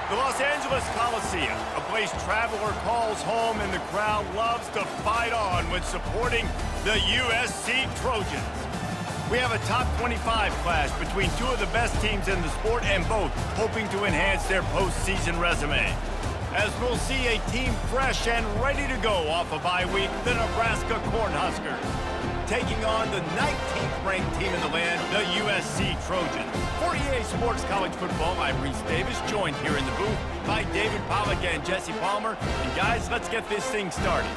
The Los Angeles Coliseum, a place traveler calls home and the crowd loves to fight on when supporting the USC Trojans. We have a top 25 clash between two of the best teams in the sport and both hoping to enhance their postseason resume. As we'll see a team fresh and ready to go off a bye week, the Nebraska Cornhuskers, taking on the 19th ranked team in the land, the USC Trojans. For EA Sports College Football, I'm Reese Davis, joined here in the booth by David Pollack and Jesse Palmer. And guys, let's get this thing started.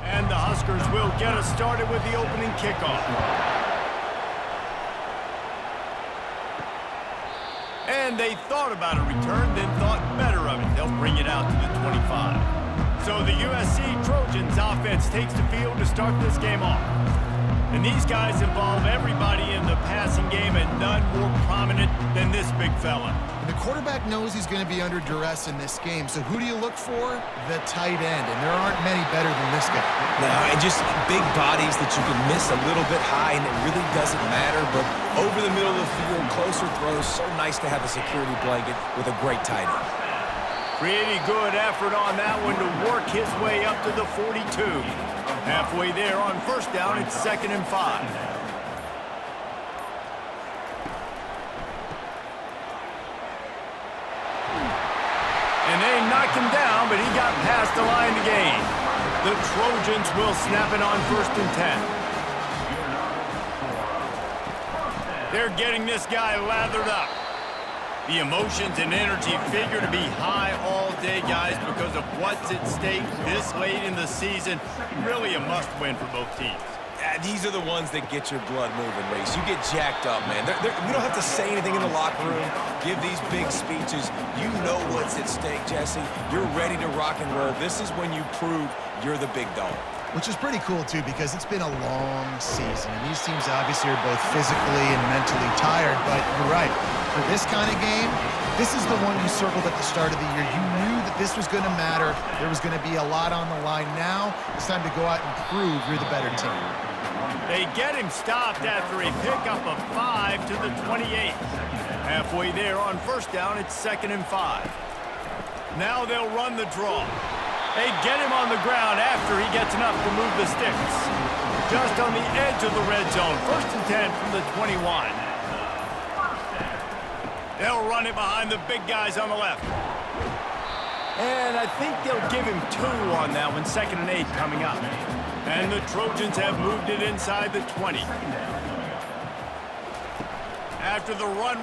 And the Huskers will get us started with the opening kickoff. And they thought about a return, then thought better of it. They'll bring it out to the 25. So the USC Trojans offense takes the field to start this game off. And these guys involve everybody in the passing game, and none more prominent than this big fella. The quarterback knows he's going to be under duress in this game, so who do you look for? The tight end, and there aren't many better than this guy. No, and just big bodies that you can miss a little bit high, and it really doesn't matter, but over the middle of the field, closer throws, so nice to have a security blanket with a great tight end. Pretty good effort on that one to work his way up to the 42. Halfway there on first down, it's 2nd and 5. And they knocked him down, but he got past the line to gain. The Trojans will snap it on 1st and 10. They're getting this guy lathered up. The emotions and energy figure to be high all day, guys, because of what's at stake this late in the season. Really a must-win for both teams. These are the ones that get your blood moving, Reese. You get jacked up, man. We don't have to say anything in the locker room, give these big speeches. You know what's at stake, Jesse. You're ready to rock and roll. This is when you prove you're the big dog. Which is pretty cool, too, because it's been a long season. And these teams obviously are both physically and mentally tired, but you're right. For this kind of game, this is the one you circled at the start of the year. You knew that this was going to matter. There was going to be a lot on the line. Now it's time to go out and prove you're the better team. They get him stopped after a pickup of 5 to the 28. Halfway there on first down, it's 2nd and 5. Now they'll run the draw. They get him on the ground after he gets enough to move the sticks. Just on the edge of the red zone. 1st and 10 from the 21. They'll run it behind the big guys on the left. And I think they'll give him 2 on that one. 2nd and 8 coming up. And the Trojans have moved it inside the 20. After the run,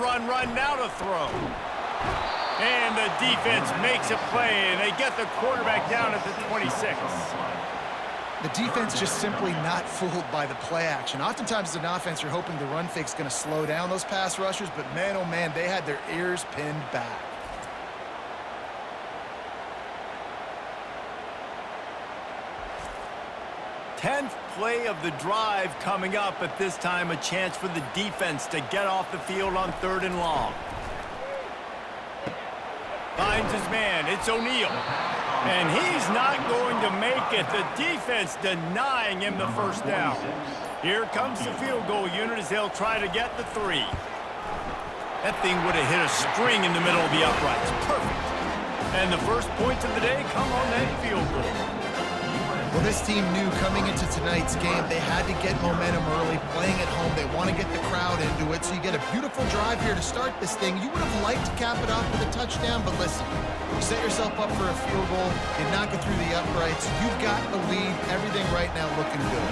now to throw. And the defense makes a play, and they get the quarterback down at the 26. The defense just simply not fooled by the play action. Oftentimes as an offense, you're hoping the run fake's going to slow down those pass rushers, but man, oh man, they had their ears pinned back. Tenth play of the drive coming up, at this time a chance for the defense to get off the field on 3rd and long. Finds his man, it's O'Neal. And he's not going to make it. The defense denying him the first down. Here comes the field goal unit as they'll try to get the 3. That thing would have hit a string in the middle of the uprights. Perfect. And the first points of the day come on that field goal. Well, this team knew coming into tonight's game they had to get momentum early, playing at home. They want to get the crowd into it, so you get a beautiful drive here to start this thing. You would have liked to cap it off with a touchdown, but listen, you set yourself up for a field goal, you knock it through the uprights, you've got the lead, everything right now looking good.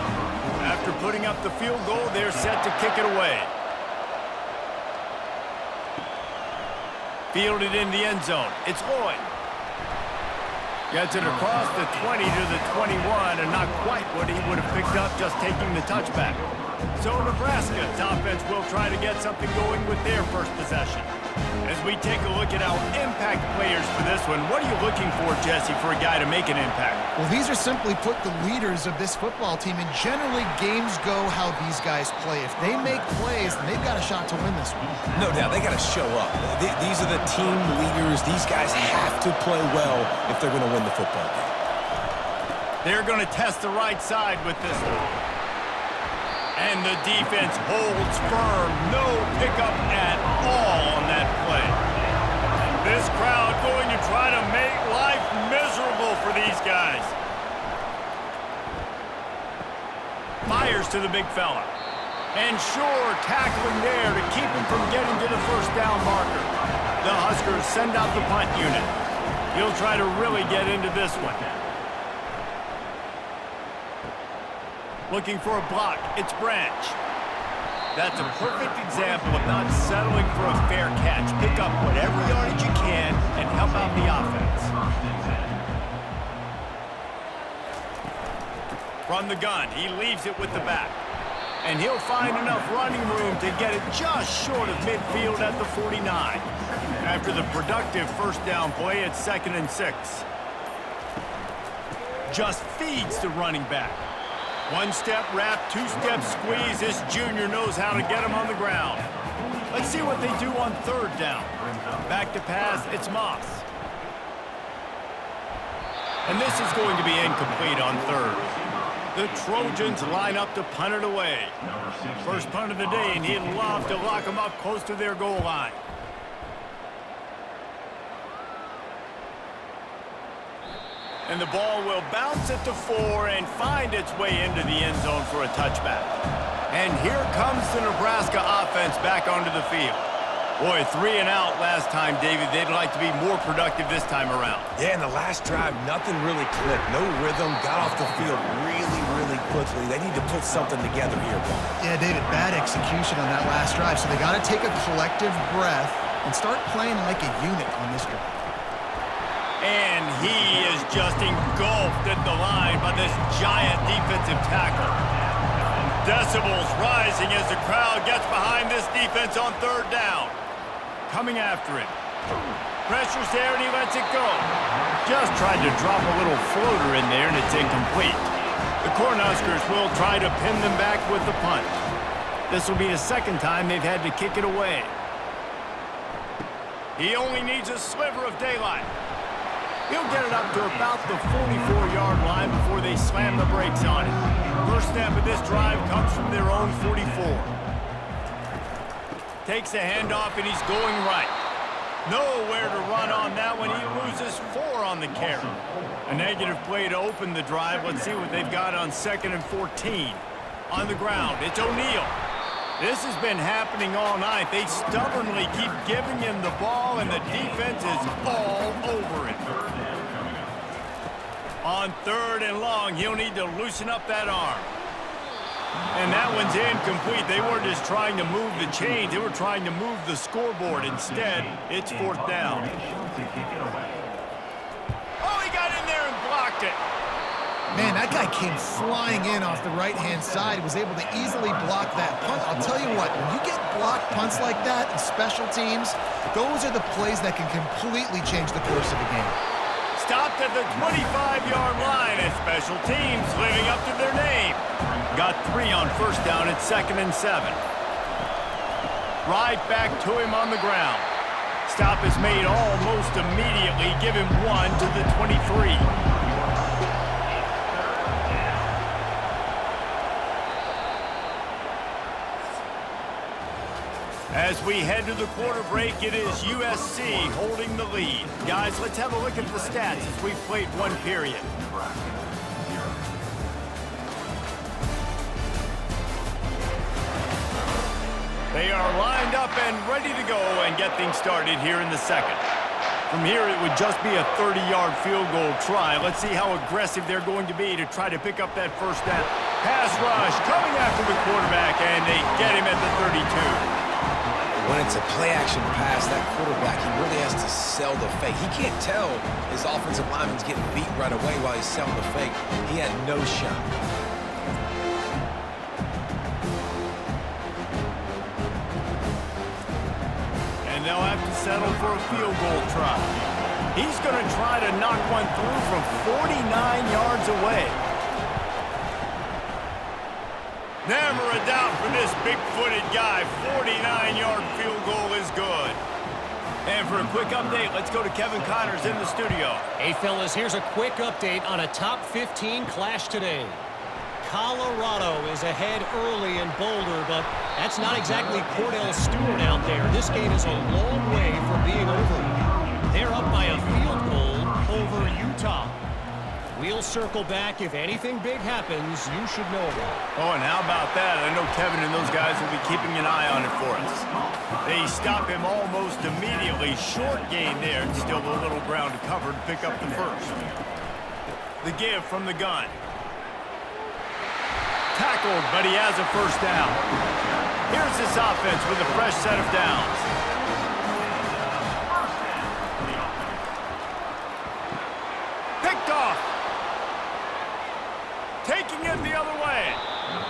After putting up the field goal, they're set to kick it away. Fielded in the end zone. It's Lloyd. Gets it across the 20 to the 21, and not quite what he would have picked up just taking the touchback. So Nebraska's offense will try to get something going with their first possession. As we take a look at our impact players for this one, what are you looking for, Jesse, for a guy to make an impact? Well, these are simply put the leaders of this football team, and generally games go how these guys play. If they make plays, then they've got a shot to win this one. No doubt, they got to show up. These are the team leaders. These guys have to play well if they're going to win the football game. They're going to test the right side with this one. And the defense holds firm. No pickup at all on that play. This crowd going to try to make life miserable for these guys. Fires to the big fella. And sure, tackling there to keep him from getting to the first down marker. The Huskers send out the punt unit. He'll try to really get into this one. Looking for a block. It's Branch. That's a perfect example of not settling for a fair catch. Pick up whatever yardage you can and help out the offense. From the gun, he leaves it with the back. And he'll find enough running room to get it just short of midfield at the 49. After the productive first down play, it's 2nd and 6. Just feeds the running back. One-step wrap, two-step squeeze. This junior knows how to get him on the ground. Let's see what they do on 3rd down. Back to pass, it's Moss. And this is going to be incomplete on 3rd. The Trojans line up to punt it away. First punt of the day, and he'd love to lock them up close to their goal line. And the ball will bounce it to 4 and find its way into the end zone for a touchback. And here comes the Nebraska offense back onto the field. Boy, 3 and out last time, David. They'd like to be more productive this time around. Yeah, in the last drive, nothing really clicked. No rhythm, got off the field really quickly. They need to put something together here, Paul. Yeah, David, bad execution on that last drive, so they got to take a collective breath and start playing like a unit on this drive. And he is just engulfed at the line by this giant defensive tackle. Decibels rising as the crowd gets behind this defense on 3rd down. Coming after it. Pressure's there and he lets it go. Just tried to drop a little floater in there and it's incomplete. The Cornhuskers will try to pin them back with the punt. This will be the 2nd time they've had to kick it away. He only needs a sliver of daylight. He'll get it up to about the 44-yard line before they slam the brakes on it. First snap of this drive comes from their own 44. Takes the handoff and he's going right. Nowhere to run on that one. He loses 4 on the carry. A negative play to open the drive. Let's see what they've got on 2nd and 14. On the ground, it's O'Neal. This has been happening all night. They stubbornly keep giving him the ball, and the defense is all over it. On 3rd and long, he'll need to loosen up that arm. And that one's incomplete. They weren't just trying to move the chains. They were trying to move the scoreboard. Instead, it's 4th down. Oh, he got in there and blocked it. Man, that guy came flying in off the right-hand side. He was able to easily block that punt. I'll tell you what, when you get blocked punts like that in special teams, those are the plays that can completely change the course of the game. Stopped at the 25-yard line, and special teams living up to their name. Got 3 on 1st down at 2nd and 7. Right back to him on the ground. Stop is made almost immediately. Give him 1 to the 23. As we head to the quarter break, it is USC holding the lead. Guys, let's have a look at the stats as we've played 1 period. They are lined up and ready to go and get things started here in the 2nd. From here, it would just be a 30-yard field goal try. Let's see how aggressive they're going to be to try to pick up that first down. Pass rush coming after the quarterback, and they get him at the 32. When it's a play-action pass, that quarterback, he really has to sell the fake. He can't tell his offensive lineman's getting beat right away while he's selling the fake. He had no shot. and they'll have to settle for a field goal try. He's going to try to knock one through from 49 yards away. Never a doubt for this big-footed guy. 49-yard field goal is good. And for a quick update, let's go to Kevin Connors in the studio. Hey, fellas, here's a quick update on a top 15 clash today. Colorado is ahead early in Boulder, but that's not exactly Cordell Stewart out there. This game is a long way from being over. They're up by a field goal over Utah. We'll circle back. If anything big happens, you should know about it. Oh, and how about that? I know Kevin and those guys will be keeping an eye on it for us. They stop him almost immediately. Short gain there, and still a little ground to cover to pick up the first. The give from the gun. Tackled, but he has a first down. Here's this offense with a fresh set of downs. Picked off. Taking it the other way.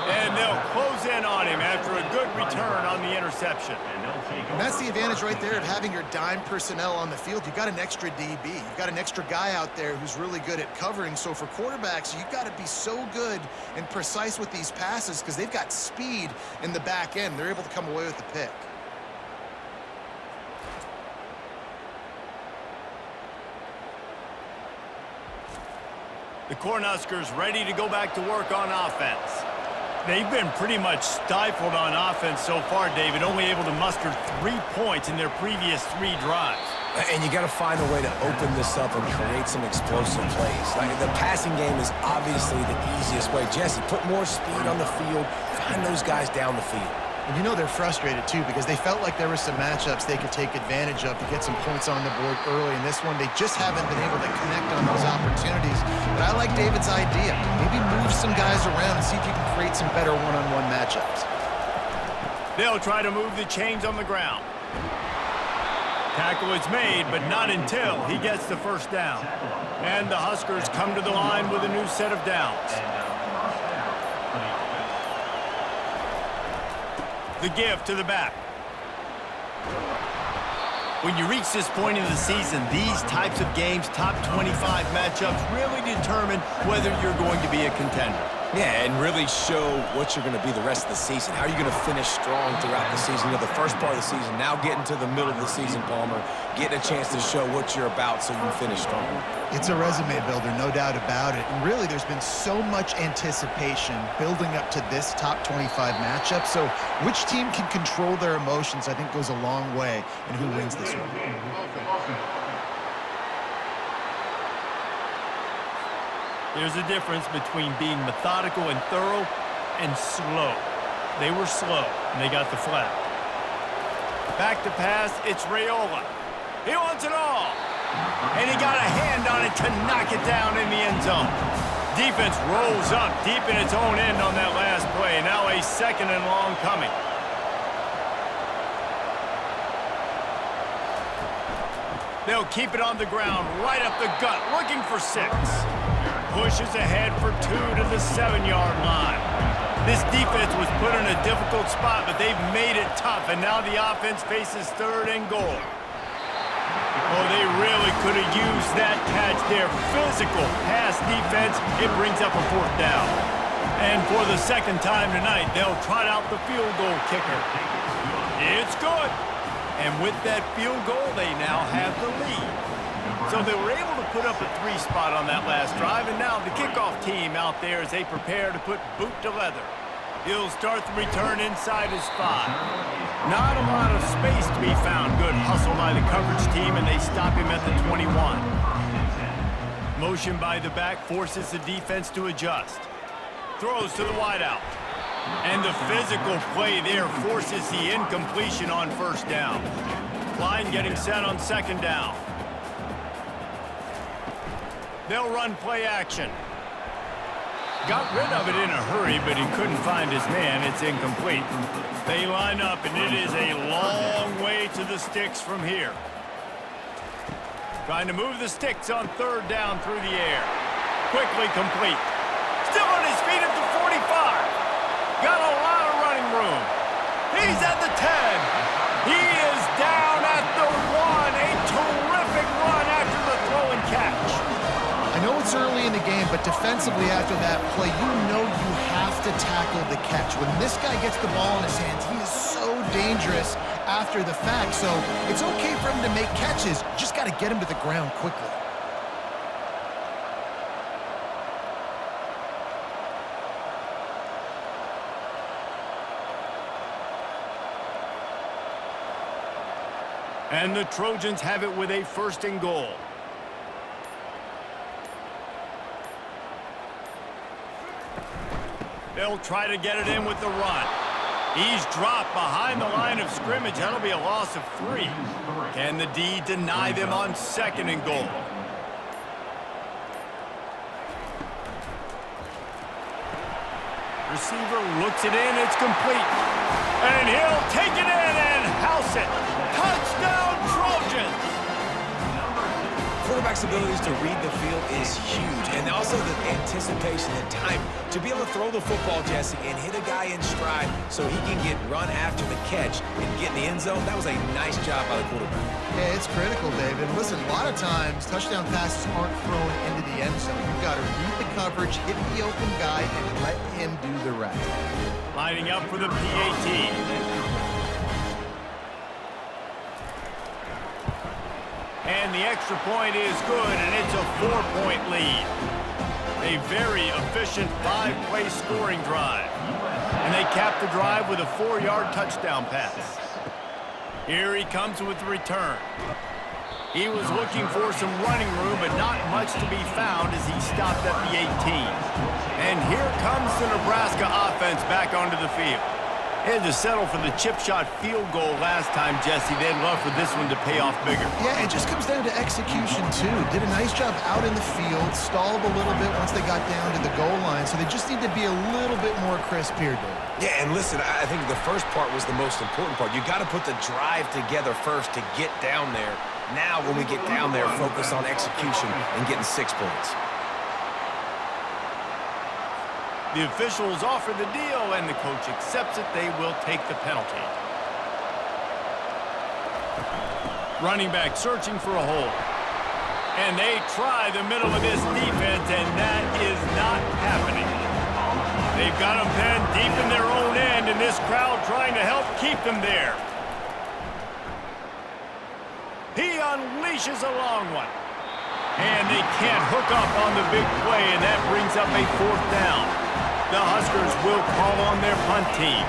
And they'll close in on him after a good return on the interception. And that's the advantage right there of having your dime personnel on the field. You've got an extra DB. You've got an extra guy out there who's really good at covering. So for quarterbacks, you've got to be so good and precise with these passes because they've got speed in the back end. They're able to come away with the pick. The Cornhuskers ready to go back to work on offense. They've been pretty much stifled on offense so far, David, only able to muster 3 points in their previous 3 drives. And you got to find a way to open this up and create some explosive plays. Like, the passing game is obviously the easiest way. Jesse, put more speed on the field, find those guys down the field. And you know they're frustrated, too, because they felt like there were some matchups they could take advantage of to get some points on the board early. In this one, they just haven't been able to connect on those opportunities. But I like David's idea. Maybe move some guys around and see if you can create some better one-on-one matchups. They'll try to move the chains on the ground. Tackle is made, but not until he gets the first down. And the Huskers come to the line with a new set of downs. The give to the back. When you reach this point in the season, these types of games, top 25 matchups, really determine whether you're going to be a contender. Yeah, and really show what you're going to be the rest of the season. How are you going to finish strong throughout the season? You know, the first part of the season, now getting to the middle of the season, Palmer, getting a chance to show what you're about so you can finish strong. It's a resume builder, no doubt about it. And really, there's been so much anticipation building up to this top 25 matchup. So which team can control their emotions, I think, goes a long way in who wins this one. There's a difference between being methodical and thorough and slow. They were slow, and they got the flag. Back to pass, it's Raiola. He wants it all. And he got a hand on it to knock it down in the end zone. Defense rolls up deep in its own end on that last play. Now a second and long coming. They'll keep it on the ground, right up the gut, looking for 6. Pushes ahead for 2 to the 7-yard line. This defense was put in a difficult spot, but they've made it tough, and now the offense faces 3rd and goal. Oh, they really could have used that catch there. Physical pass defense. It brings up a 4th down. And for the second time tonight, they'll trot out the field goal kicker. It's good. And with that field goal, they now have the lead. So they were able to put up a 3 spot on that last drive, and now the kickoff team out there as they prepare to put boot to leather. He'll start the return inside his 5. Not a lot of space to be found. Good hustle by the coverage team, and they stop him at the 21. Motion by the back forces the defense to adjust. Throws to the wideout. And the physical play there forces the incompletion on 1st down. Line getting set on 2nd down. They'll run play action. Got rid of it in a hurry, but he couldn't find his man. It's incomplete. They line up, and it is a long way to the sticks from here. Trying to move the sticks on 3rd down through the air. Quickly complete. Still on his feet at the 45. Got a lot of running room. He's at the 10. He is down at defensively after that play, you know you have to tackle the catch. When this guy gets the ball in his hands, he is so dangerous after the fact. So it's okay for him to make catches. You just got to get him to the ground quickly. And the Trojans have it with a 1st and goal. They'll try to get it in with the run. He's dropped behind the line of scrimmage. That'll be a loss of 3. Can the D deny them on 2nd and goal? Receiver looks it in. It's complete. And he'll take it in and house it. Touchdown, Trojans! Quarterback's abilities to read the field is huge, and also the anticipation, the time to be able to throw the football, Jesse, and hit a guy in stride so he can get run after the catch and get in the end zone. That was a nice job by the quarterback. Yeah, it's critical, David. Listen, a lot of times touchdown passes aren't thrown into the end zone. You've got to read the coverage, hit the open guy, and let him do the rest. Lining up for the PAT. And the extra point is good, and it's a 4-point lead. A very efficient 5-play scoring drive. And they cap the drive with a 4-yard touchdown pass. Here he comes with the return. He was looking for some running room, but not much to be found as he stopped at the 18. And here comes the Nebraska offense back onto the field. They had to settle for the chip shot field goal last time, Jesse. They'd love for this one to pay off bigger. Yeah, it just comes down to execution, too. Did a nice job out in the field, stalled a little bit once they got down to the goal line, so they just need to be a little bit more crisp here, Dave. Yeah, and listen, I think the first part was the most important part. You got to put the drive together first to get down there. Now, when we get down there, focus on execution and getting 6 points. The officials offer the deal, and the coach accepts it. They will take the penalty. Running back searching for a hole. And they try the middle of this defense, and that is not happening. They've got them penned deep in their own end, and this crowd trying to help keep them there. He unleashes a long one. And they can't hook up on the big play, and that brings up a 4th down. The Huskers will call on their punt team.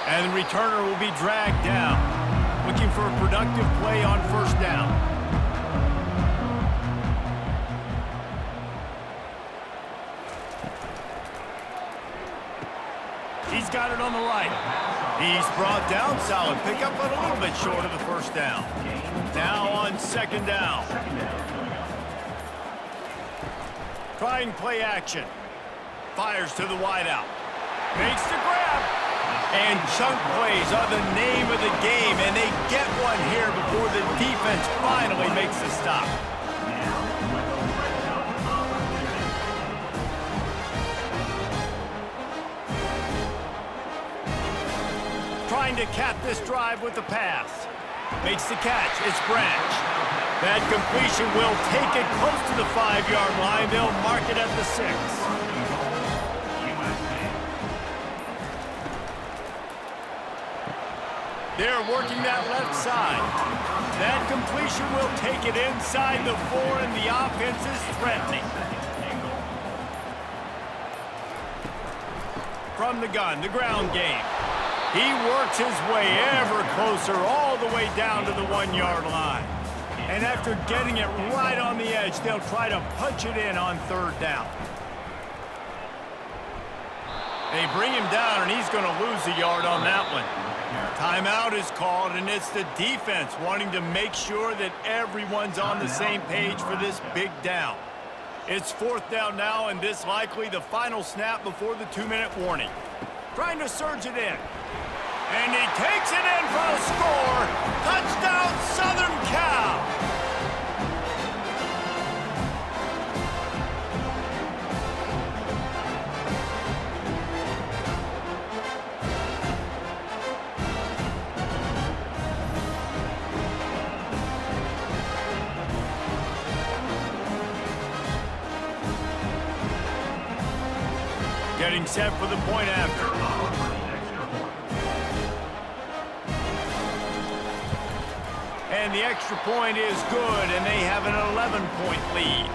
And the returner will be dragged down, looking for a productive play on 1st down. He's got it on the right. He's brought down, solid pickup, but a little bit short of the 1st down. Now on 2nd down. Trying play action. Fires to the wideout. Makes the grab. And chunk plays are the name of the game, and they get one here before the defense finally makes the stop. Trying to cap this drive with the pass. Makes the catch. It's Branch. That completion will take it close to the 5-yard line. They'll mark it at the 6. They're working that left side. That completion will take it inside the 4, and the offense is threatening. From the gun, the ground game. He works his way ever closer all the way down to the 1-yard line. And after getting it right on the edge, they'll try to punch it in on 3rd down. They bring him down, and he's going to lose a yard on that one. Timeout is called, and it's the defense wanting to make sure that everyone's on the same page for this big down. It's 4th down now, and this likely the final snap before the 2-minute warning. Trying to surge it in. And he takes it in for a score. Touchdown, Southern Cal. Getting set for the point after. And the extra point is good, and they have an 11-point lead.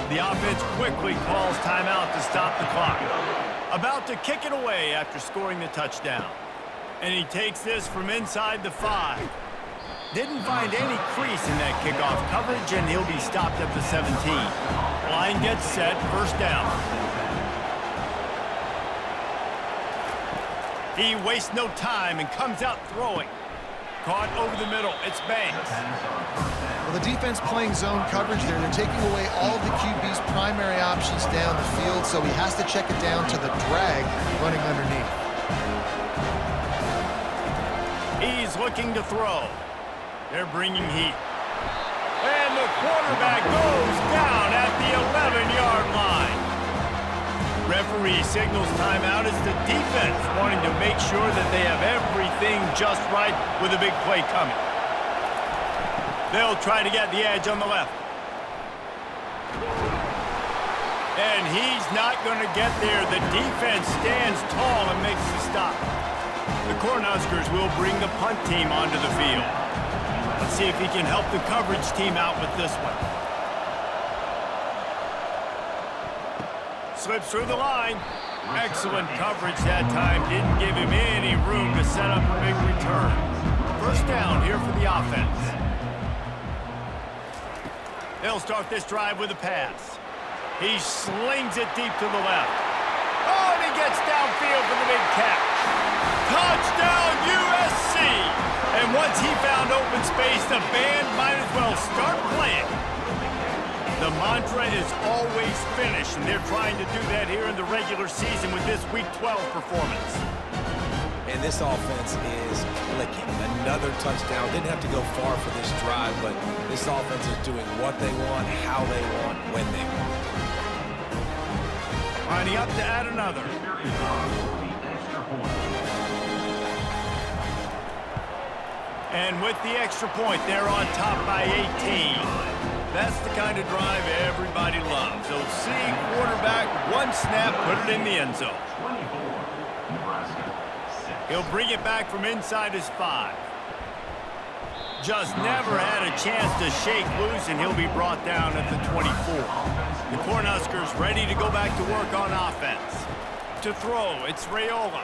The offense quickly calls timeout to stop the clock. About to kick it away after scoring the touchdown. And he takes this from inside the 5. Didn't find any crease in that kickoff coverage, and he'll be stopped at the 17. Line gets set, first down. He wastes no time and comes out throwing. Caught over the middle. It's Banks. Well, the defense playing zone coverage there. They're taking away all of the QB's primary options down the field, so he has to check it down to the drag running underneath. He's looking to throw. They're bringing heat. And the quarterback goes down at the 11-yard line. Referee signals timeout as the defense wanting to make sure that they have everything just right with a big play coming. They'll try to get the edge on the left. And he's not going to get there. The defense stands tall and makes the stop. The Cornhuskers will bring the punt team onto the field. Let's see if he can help the coverage team out with this one. Slips through the line. Excellent coverage that time. Didn't give him any room to set up a big return. First down here for the offense. They'll start this drive with a pass. He slings it deep to the left. Oh, and he gets downfield for the big catch. Touchdown, USC! And once he found open space, the band might as well start playing. The mantra is always finish, and they're trying to do that here in the regular season with this Week 12 performance. And this offense is clicking. Another touchdown. Didn't have to go far for this drive, but this offense is doing what they want, how they want, when they want. Lining up to add another. And with the extra point, they're on top by 18. That's the kind of drive everybody loves. So see quarterback, one snap, put it in the end zone. He'll bring it back from inside his 5. Just never had a chance to shake loose, and he'll be brought down at the 24. The Cornhuskers ready to go back to work on offense. To throw, it's Raiola.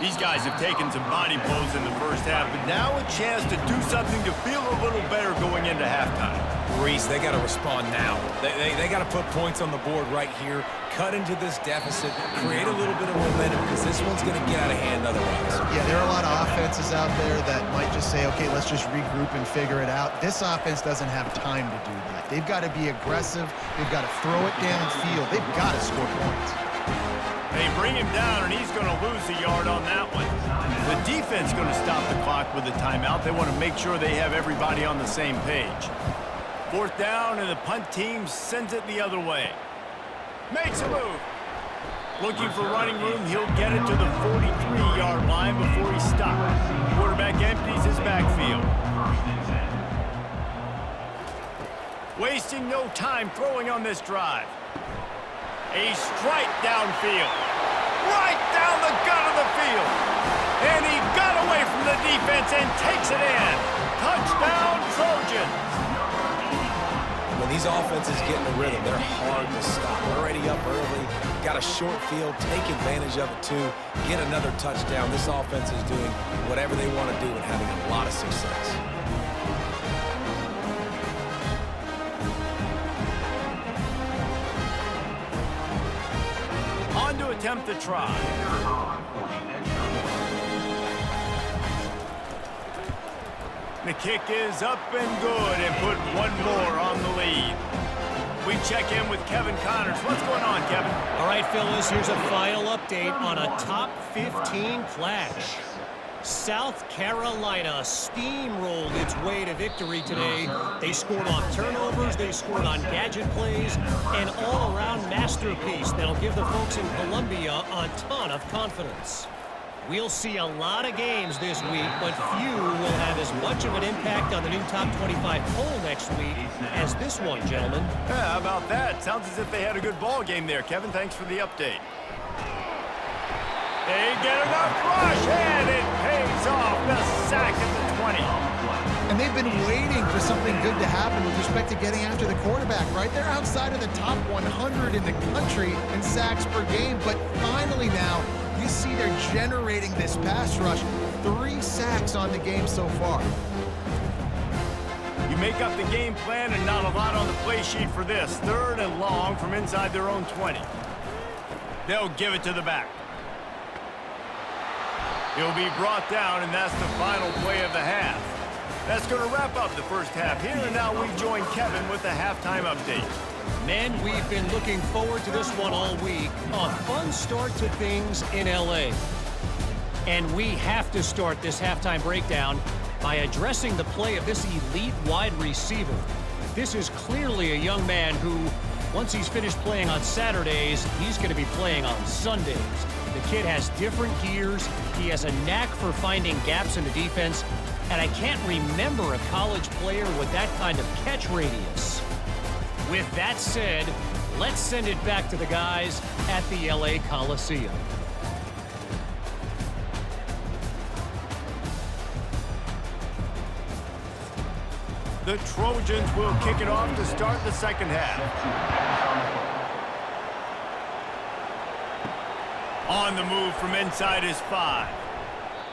These guys have taken some body blows in the first half, but now a chance to do something to feel a little better going into halftime. Reese, they got to respond now. They got to put points on the board right here, cut into this deficit, create a little bit of momentum, because this one's going to get out of hand otherwise. Yeah, there are a lot of offenses out there that might just say, okay, let's just regroup and figure it out. This offense doesn't have time to do that. They've got to be aggressive. They've got to throw it downfield. They've got to score points. They bring him down, and he's going to lose a yard on that one. The defense going to stop the clock with a timeout. They want to make sure they have everybody on the same page. Fourth down, and the punt team sends it the other way. Makes a move. Looking for running room. He'll get it to the 43-yard line before he stops. Quarterback empties his backfield. Wasting no time throwing on this drive. A strike downfield. Right down the gut of the field. And he got away from the defense and takes it in. Touchdown, Trojans. When these offenses get in a rhythm, they're hard to stop. Already up early, got a short field, take advantage of it too, get another touchdown. This offense is doing whatever they want to do and having a lot of success. On to attempt the try. The kick is up and good, and put one more on the lead. We check in with Kevin Connors. What's going on, Kevin? All right, fellas, here's a final update on a top 15 clash. South Carolina steamrolled its way to victory today. They scored on turnovers, they scored on gadget plays, an all-around masterpiece that'll give the folks in Columbia a ton of confidence. We'll see a lot of games this week, but few will have as much of an impact on the new top 25 poll next week as this one, gentlemen. Yeah, how about that? Sounds as if they had a good ball game there. Kevin, thanks for the update. They get enough rush, and it pays off. The sack at the 20. And they've been waiting for something good to happen with respect to getting after the quarterback, right? They're outside of the top 100 in the country in sacks per game, but finally now you see they're generating this pass rush. 3 sacks on the game so far. You make up the game plan and not a lot on the play sheet for this. 3rd and long from inside their own 20. They'll give it to the back. He'll be brought down, and that's the final play of the half. That's going to wrap up the first half here, and now we join Kevin with the halftime update. Men, we've been looking forward to this one all week. A fun start to things in L.A. And we have to start this halftime breakdown by addressing the play of this elite wide receiver. This is clearly a young man who, once he's finished playing on Saturdays, he's going to be playing on Sundays. The kid has different gears. He has a knack for finding gaps in the defense. And I can't remember a college player with that kind of catch radius. With that said, let's send it back to the guys at the LA Coliseum. The Trojans will kick it off to start the second half. On the move from inside his 5.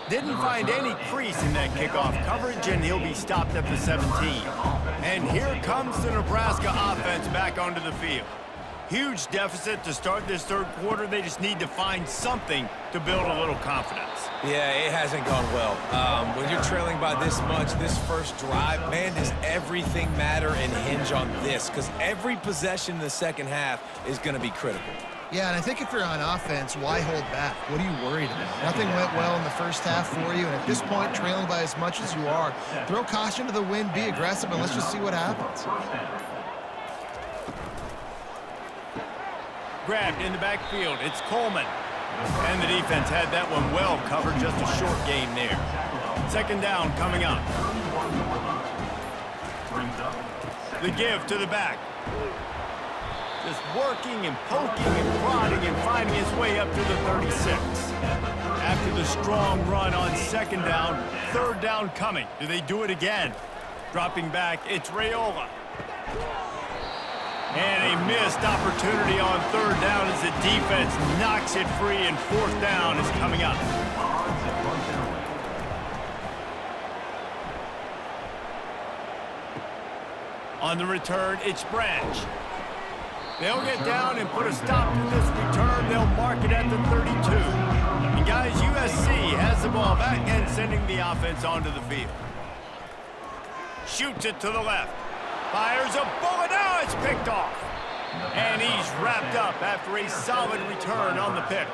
Didn't find any crease in that kickoff coverage, and he'll be stopped at the 17. And here comes the Nebraska offense back onto the field. Huge deficit to start this third quarter. They just need to find something to build a little confidence. Yeah, it hasn't gone well. When you're trailing by this much, this first drive, man, does everything matter and hinge on this? Because every possession in the second half is going to be critical. Yeah, and I think if you're on offense, why hold back? What are you worried about? Nothing went well in the first half for you, and at this point, trailing by as much as you are, throw caution to the wind, be aggressive, and let's just see what happens. Grabbed in the backfield, it's Coleman. And the defense had that one well covered, just a short gain there. Second down coming up. The give to the back. Just working and poking and prodding and finding his way up to the 36. After the strong run on second down, third down coming. Do they do it again? Dropping back, it's Raiola. And a missed opportunity on third down as the defense knocks it free, and fourth down is coming up. On the return, it's Branch. They'll get down and put a stop to this return. They'll mark it at the 32. And guys, USC has the ball back and sending the offense onto the field. Shoots it to the left. Fires a bullet. Now it's picked off. And he's wrapped up after a solid return on the pick.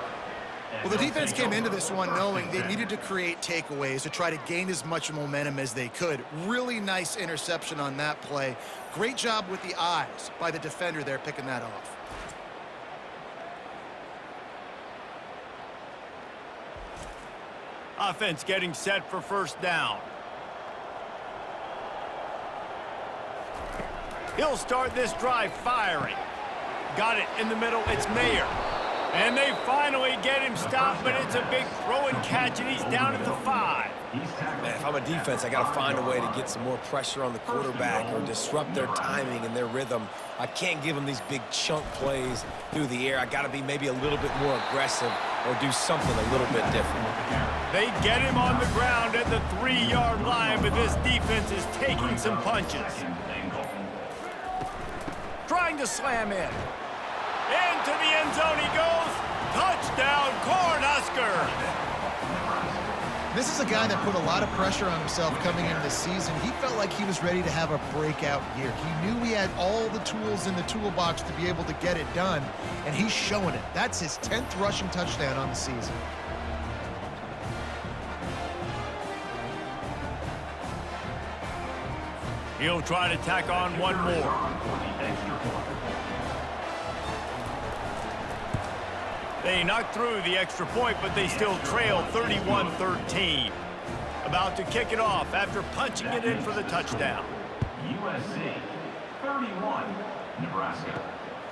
Well, the defense came into this one knowing they needed to create takeaways to try to gain as much momentum as they could. Really nice interception on that play. Great job with the eyes by the defender there picking that off. Offense getting set for first down. He'll start this drive firing. Got it in the middle. It's Mayer. And they finally get him stopped, but it's a big throw and catch, and he's down at the 5. Man, if I'm a defense, I got to find a way to get some more pressure on the quarterback or disrupt their timing and their rhythm. I can't give them these big chunk plays through the air. I got to be maybe a little bit more aggressive or do something a little bit different. They get him on the ground at the 3-yard line, but this defense is taking some punches. Trying to slam in. Into the end zone he goes. Touchdown, Cornhuskers! This is a guy that put a lot of pressure on himself coming into the season. He felt like he was ready to have a breakout year. He knew he had all the tools in the toolbox to be able to get it done, and he's showing it. That's his 10th rushing touchdown on the season. He'll try to tack on one more. They knocked through the extra point, but they still trail 31-13. About to kick it off after punching it in for the touchdown. USC 31, Nebraska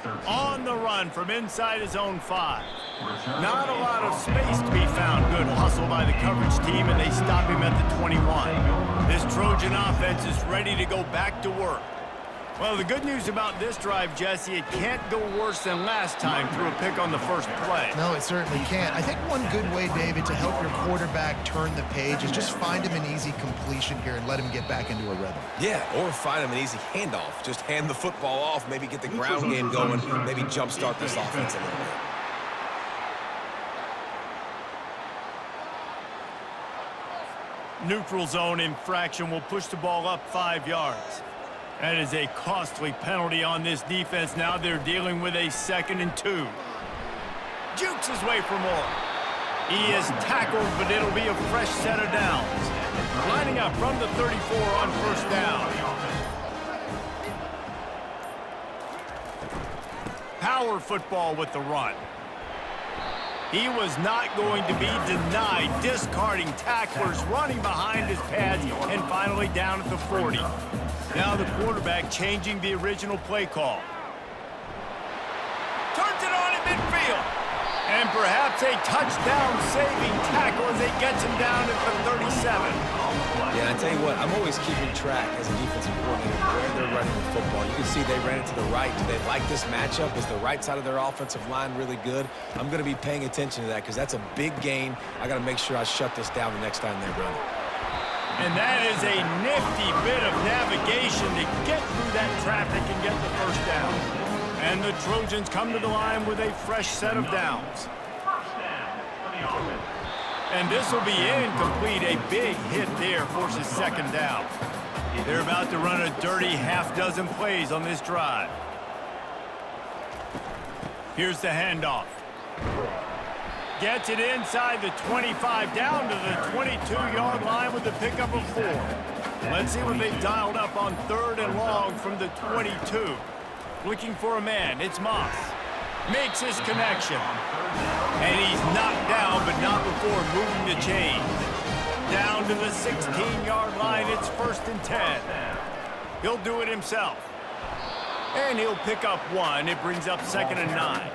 13. On the run from inside his own 5. Not a lot of space to be found. Good hustle by the coverage team, and they stop him at the 21. This Trojan offense is ready to go back to work. Well, the good news about this drive, Jesse, it can't go worse than last time through a pick on the first play. No, it certainly can't. I think one good way, David, to help your quarterback turn the page is just find him an easy completion here and let him get back into a rhythm. Yeah, or find him an easy handoff. Just hand the football off, maybe get the ground game going, maybe jumpstart this offense a little bit. Neutral zone infraction will push the ball up 5 yards. That is a costly penalty on this defense. Now they're dealing with a 2nd and 2. Jukes his way for more. He is tackled, but it'll be a fresh set of downs. Lining up from the 34 on first down. Power football with the run. He was not going to be denied, discarding tacklers, running behind his pads, and finally down at the 40. Now the quarterback changing the original play call. Turns it on in midfield. And perhaps a touchdown-saving tackle as it gets him down at the 37. Yeah, I tell you what, I'm always keeping track as a defensive coordinator where they're running the football. You can see they ran it to the right. Do they like this matchup? Is the right side of their offensive line really good? I'm going to be paying attention to that because that's a big gain. I got to make sure I shut this down the next time they run it. And that is a nifty bit of navigation to get through that traffic and get the first down. And the Trojans come to the line with a fresh set of downs. And this will be incomplete. A big hit there forces 2nd down. They're about to run a dirty half-dozen plays on this drive. Here's the handoff. Gets it inside the 25, down to the 22-yard line with the pickup of 4. Let's see what they've dialed up on 3rd and long from the 22. Looking for a man. It's Moss. Makes his connection. And he's knocked down, but not before moving the chains. Down to the 16-yard line. It's 1st and 10. He'll do it himself. And he'll pick up 1. It brings up 2nd and 9.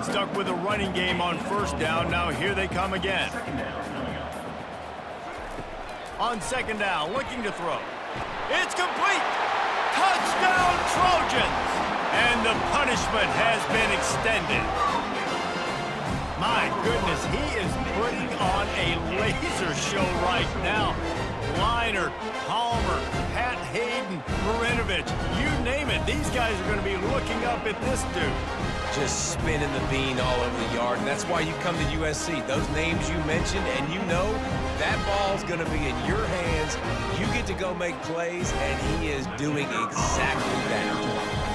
Stuck with a running game on 1st down. Now here they come again. On 2nd down, looking to throw. It's complete. Touchdown, Trojans! And the punishment has been extended. My goodness, he is putting on a laser show right now. Liner, Palmer, Pat Hayden, Marinovich, you name it. These guys are going to be looking up at this dude. Just spinning the bean all over the yard, and that's why you come to USC. Those names you mentioned, and you know that ball's going to be in your hands. You get to go make plays, and he is doing exactly that.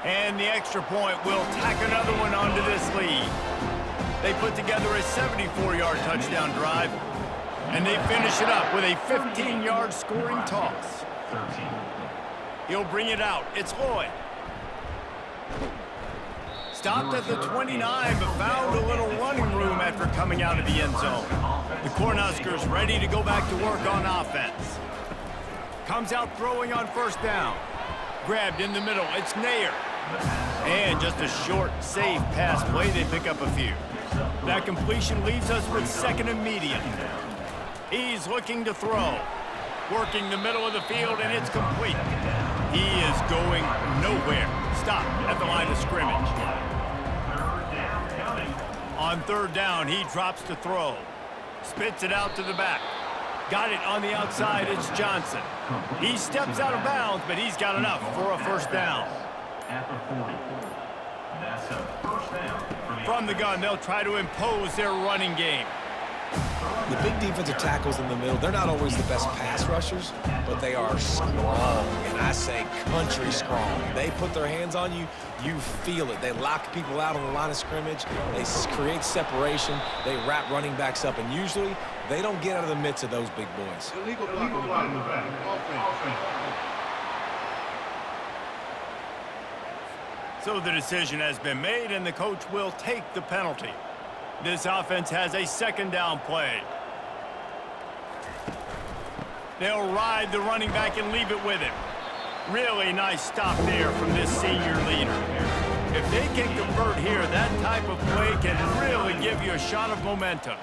And the extra point will tack another one onto this lead. They put together a 74-yard touchdown drive, and they finish it up with a 15-yard scoring toss. He'll bring it out. It's Lloyd. Stopped at the 29, but found a little running room after coming out of the end zone. The Cornhuskers ready to go back to work on offense. Comes out throwing on 1st down. Grabbed in the middle. It's Nair. And just a short, safe pass play. They pick up a few. That completion leaves us with 2nd and medium. He's looking to throw. Working the middle of the field, and it's complete. He is going nowhere. Stop at the line of scrimmage. On 3rd down, he drops to throw. Spits it out to the back. Got it on the outside. It's Johnson. He steps out of bounds, but he's got enough for a 1st down. From the gun, they'll try to impose their running game. The big defensive tackles in the middle, they're not always the best pass rushers, but they are strong, and I say country strong. They put their hands on you, you feel it. They lock people out on the line of scrimmage. They create separation. They wrap running backs up, and usually they don't get out of the midst of those big boys. So the decision has been made, and the coach will take the penalty. This offense has a 2nd down play. They'll ride the running back and leave it with him. Really nice stop there from this senior leader. If they can convert here, that type of play can really give you a shot of momentum.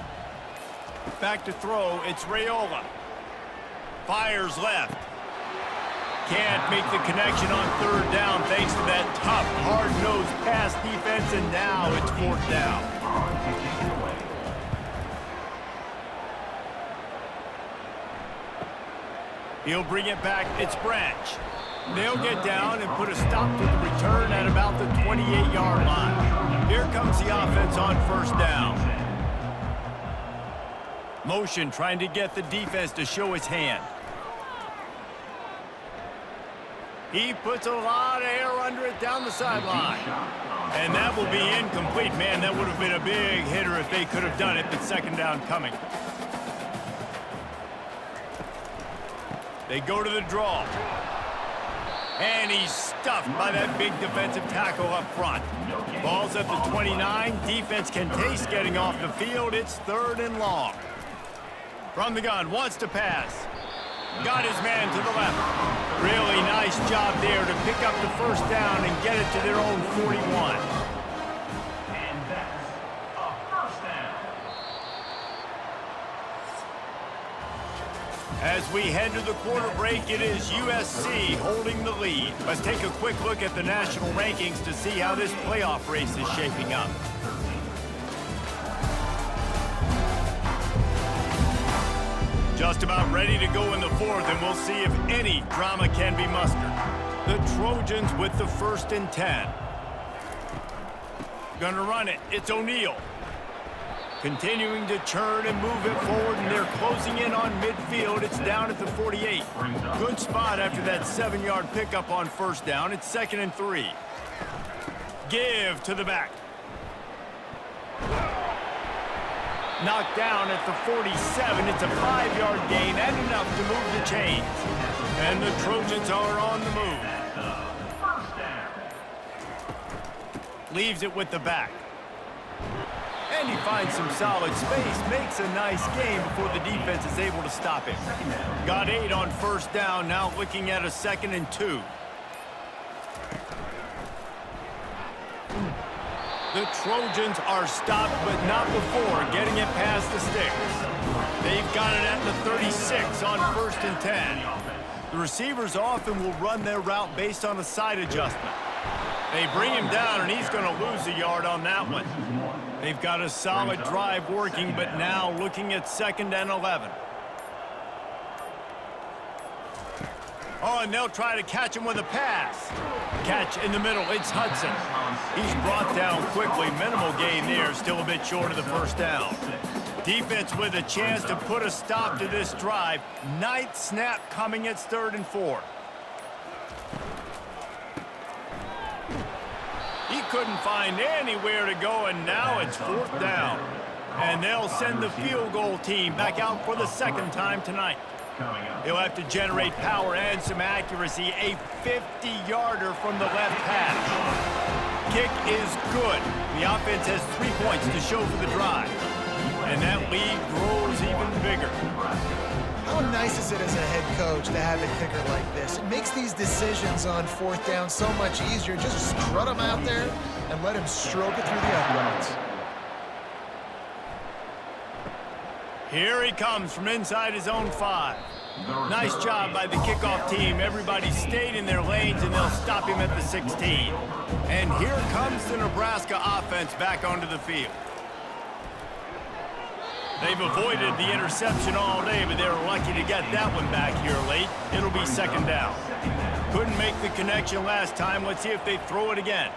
Back to throw, it's Raiola. Fires left. Can't make the connection on third down thanks to that tough, hard-nosed pass defense, and now it's fourth down. He'll bring it back. It's Branch. They'll get down and put a stop to the return at about the 28-yard line. Here comes the offense on first down. Motion trying to get the defense to show his hand. He puts a lot of air under it down the sideline. And that will be incomplete. Man, that would have been a big hitter if they could have done it, but second down coming. They go to the draw. And he's stuffed by that big defensive tackle up front. Ball's at the 29. Defense can taste getting off the field. It's third and long. From the gun, wants to pass. Got his man to the left. Really nice job there to pick up the first down and get it to their own 41. As we head to the quarter break, it is USC holding the lead. Let's take a quick look at the national rankings to see how this playoff race is shaping up. Just about ready to go in the fourth, and we'll see if any drama can be mustered. The Trojans with the 1st and 10. Gonna run it. It's O'Neal. Continuing to churn and move it forward, and they're closing in on midfield. It's down at the 48. Good spot after that 7-yard pickup on first down. It's 2nd and 3. Give to the back. Knocked down at the 47. It's a 5-yard gain and enough to move the chains. And the Trojans are on the move. Leaves it with the back. And he finds some solid space, makes a nice game before the defense is able to stop him. Got 8 on first down, now looking at a 2nd and 2. The Trojans are stopped, but not before getting it past the sticks. They've got it at the 36 on 1st and 10. The receivers often will run their route based on a side adjustment. They bring him down, and he's going to lose a yard on that one. They've got a solid drive working, but now looking at 2nd and 11. Oh, and they'll try to catch him with a pass. Catch in the middle, it's Hudson. He's brought down quickly. Minimal gain there, still a bit short of the first down. Defense with a chance to put a stop to this drive. 9th snap coming, it's 3rd and 4. He couldn't find anywhere to go, and now it's 4th down. And they'll send the field goal team back out for the 2nd time tonight. He'll have to generate power and some accuracy. A 50-yarder from the left hash. Kick is good. The offense has 3 points to show for the drive. And that lead grows even bigger. How nice is it as a head coach to have a kicker like this? It makes these decisions on 4th down so much easier. Just strut him out there and let him stroke it through the uprights. Here he comes from inside his own 5. Nice job by the kickoff team. Everybody stayed in their lanes, and they'll stop him at the 16. And here comes the Nebraska offense back onto the field. They've avoided the interception all day, but they were lucky to get that one back here late. It'll be 2nd down. Couldn't make the connection last time. Let's see if they throw it again.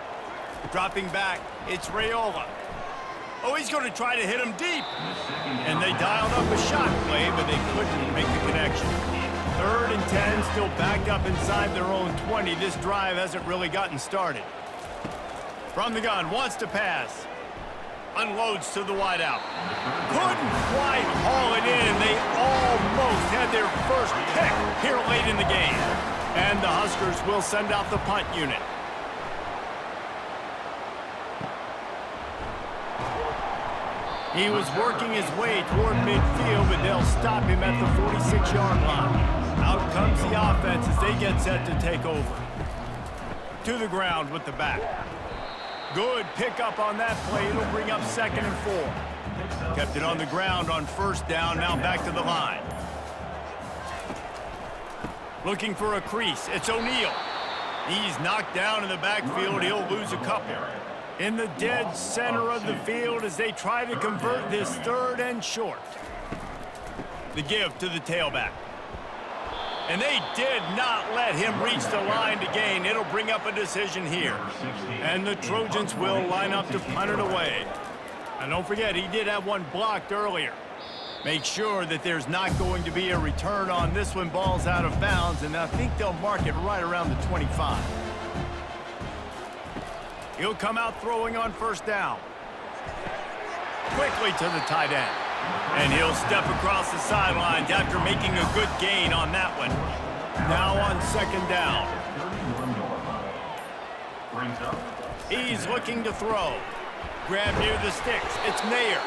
Dropping back, it's Raiola. Oh, he's going to try to hit him deep. And they dialed up a shot play, but they couldn't make the connection. 3rd and 10, still backed up inside their own 20. This drive hasn't really gotten started. From the gun, wants to pass. Unloads to the wideout. Couldn't quite haul it in. They almost had their first pick here late in the game. And the Huskers will send out the punt unit. He was working his way toward midfield, but they'll stop him at the 46-yard line. Out comes the offense as they get set to take over. To the ground with the back. Good pickup on that play. It'll bring up 2nd and 4. Kept it on the ground on 1st down. Now back to the line. Looking for a crease. It's O'Neal. He's knocked down in the backfield. He'll lose a couple. In the dead center of the field as they try to convert this 3rd and short. The give to the tailback. And they did not let him reach the line to gain. It'll bring up a decision here. And the Trojans will line up to punt it away. And don't forget, he did have one blocked earlier. Make sure that there's not going to be a return on this one. Ball's out of bounds, and I think they'll mark it right around the 25. He'll come out throwing on 1st down. Quickly to the tight end. And he'll step across the sidelines after making a good gain on that one. Now on 2nd down. He's looking to throw. Grab near the sticks. It's Nair.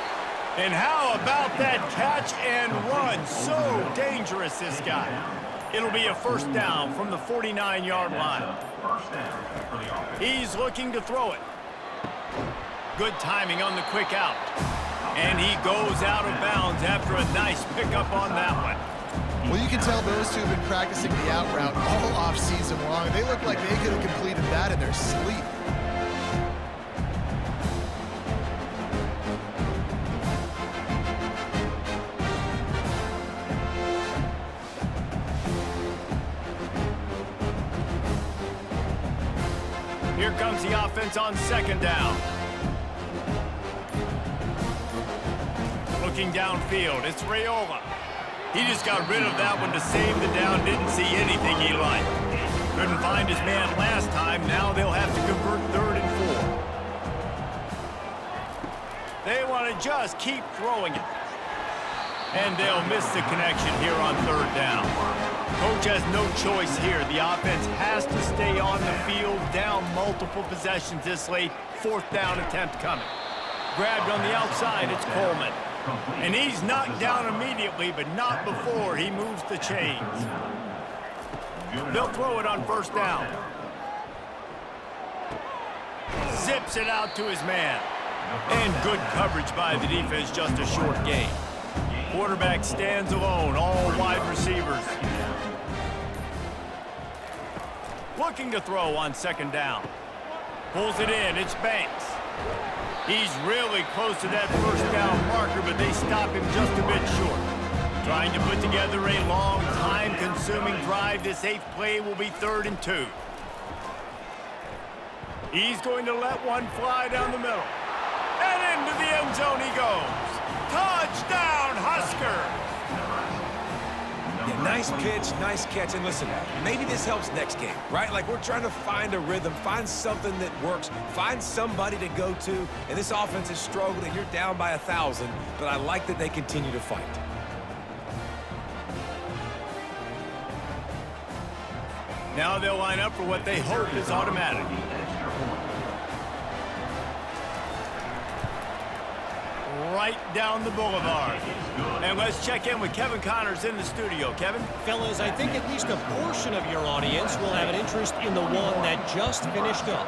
And how about that catch and run? So dangerous, this guy. It'll be a 1st down from the 49-yard line. He's looking to throw it. Good timing on the quick out. And he goes out of bounds after a nice pickup on that one. Well, you can tell those two have been practicing the out route all off-season long. They look like they could have completed that in their sleep. Here comes the offense on 2nd down. Looking downfield, it's Raiola. He just got rid of that one to save the down. Didn't see anything he liked. Couldn't find his man last time. Now they'll have to convert 3rd and 4. They want to just keep throwing it. And they'll miss the connection here on 3rd down. Coach has no choice here. The offense has to stay on the field, down multiple possessions this late. 4th down attempt coming. Grabbed on the outside, it's Coleman. And he's knocked down immediately, but not before he moves the chains. They'll throw it on 1st down. Zips it out to his man. And good coverage by the defense, just a short gain. Quarterback stands alone, all wide receivers. Looking to throw on 2nd down. Pulls it in, it's Banks. He's really close to that 1st down marker, but they stop him just a bit short. Trying to put together a long, time-consuming drive. This 8th play will be 3rd and 2. He's going to let one fly down the middle. And into the end zone he goes. Touchdown, Huskers! Yeah, nice pitch, nice catch. And listen, maybe this helps next game, right? Like we're trying to find a rhythm, find something that works, find somebody to go to. And this offense is struggling. You're down by 1,000, but I like that they continue to fight. Now they'll line up for what they hope is automatic. Right down the boulevard. And let's check in with Kevin Connors in the studio. Kevin? Fellas, I think at least a portion of your audience will have an interest in the one that just finished up.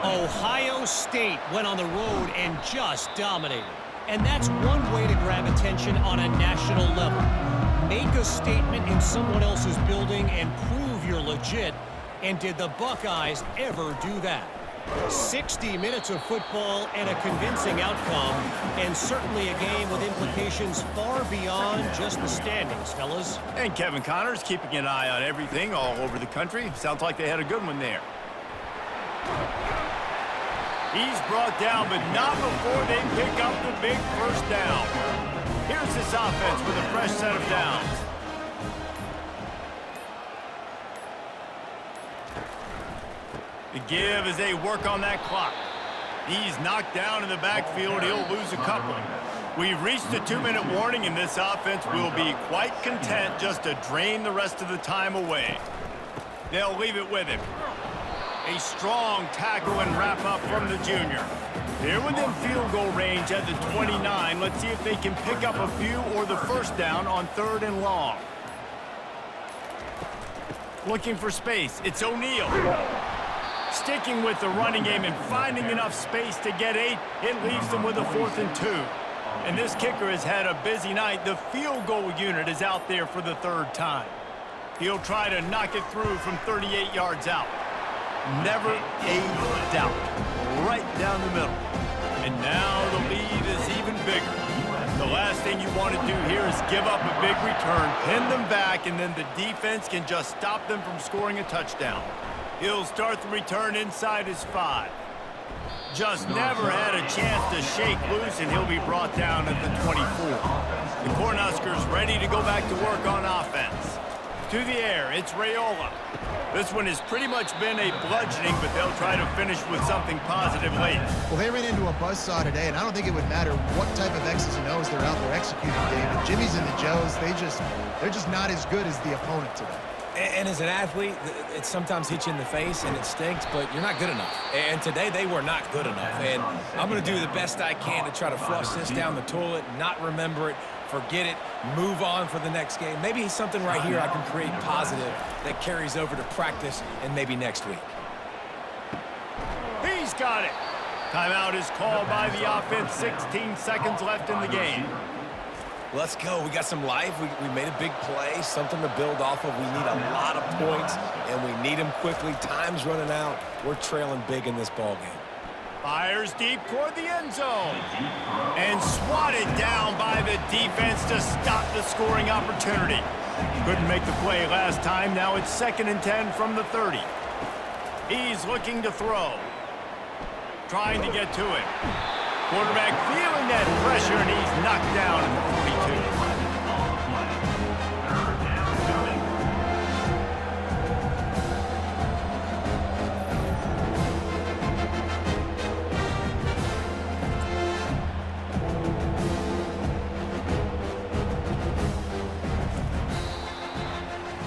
Ohio State went on the road and just dominated. And that's one way to grab attention on a national level. Make a statement in someone else's building and prove you're legit. And did the Buckeyes ever do that? 60 minutes of football and a convincing outcome, and certainly a game with implications far beyond just the standings, fellas. And Kevin Connors keeping an eye on everything all over the country. Sounds like they had a good one there. He's brought down, but not before they pick up the big 1st down. Here's this offense with a fresh set of downs. The give as they work on that clock. He's knocked down in the backfield. He'll lose a couple. We've reached the 2-minute warning, and this offense will be quite content just to drain the rest of the time away. They'll leave it with him. A strong tackle and wrap up from the junior. They're within field goal range at the 29. Let's see if they can pick up a few or the 1st down on 3rd and long. Looking for space. It's O'Neal. Sticking with the running game and finding enough space to get 8, it leaves them with a 4th and 2. And this kicker has had a busy night. The field goal unit is out there for the 3rd time. He'll try to knock it through from 38 yards out. Never a doubt. Right down the middle. And now the lead is even bigger. The last thing you want to do here is give up a big return, pin them back, and then the defense can just stop them from scoring a touchdown. He'll start the return inside his 5. Just never had a chance to shake loose, and he'll be brought down at the 24. The Cornhuskers ready to go back to work on offense. To the air, it's Raiola. This one has pretty much been a bludgeoning, but they'll try to finish with something positive late. Well, they ran into a buzzsaw today, and I don't think it would matter what type of X's and O's they're out there executing, David. Jimmy's and the Joes, they're just not as good as the opponent today. And as an athlete, it sometimes hits you in the face and it stinks, but you're not good enough. And today they were not good enough. And I'm going to do the best I can to try to flush this down the toilet, not remember it, forget it, move on for the next game. Maybe something right here I can create positive that carries over to practice and maybe next week. He's got it. Timeout is called by the offense. 16 seconds left in the game. Let's go. We got some life. We made a big play, something to build off of. We need a lot of points, and we need them quickly. Time's running out. We're trailing big in this ball game. Fires deep toward the end zone. And swatted down by the defense to stop the scoring opportunity. Couldn't make the play last time. Now it's 2nd and 10 from the 30. He's looking to throw. Trying to get to it. Quarterback feeling that pressure, and he's knocked down at the 42.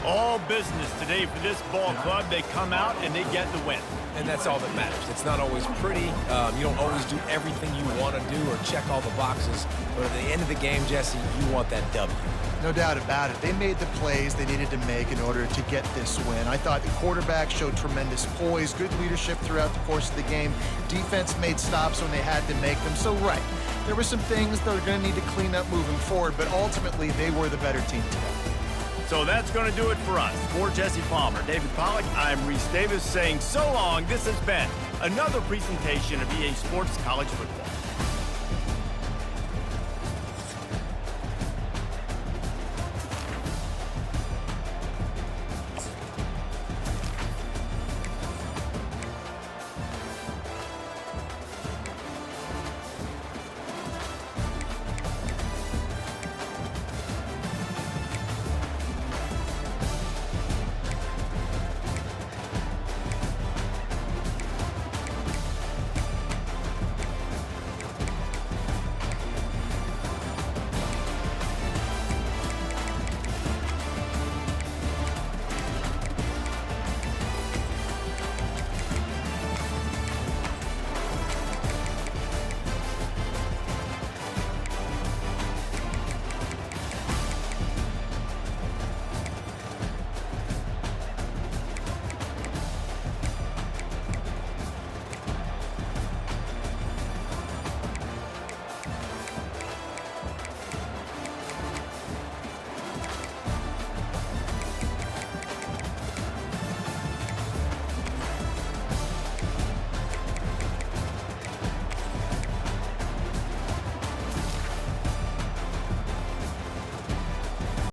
All business today for this ball club. They come out and they get the win. And that's all that matters. It's not always pretty. You don't always do everything you want to do or check all the boxes. But at the end of the game, Jesse, you want that W. No doubt about it. They made the plays they needed to make in order to get this win. I thought the quarterback showed tremendous poise, good leadership throughout the course of the game. Defense made stops when they had to make them. So, right, there were some things that are going to need to clean up moving forward, but ultimately they were the better team today. So that's going to do it for us. For Jesse Palmer, David Pollack, I'm Reese Davis saying so long. This has been another presentation of EA Sports College Football.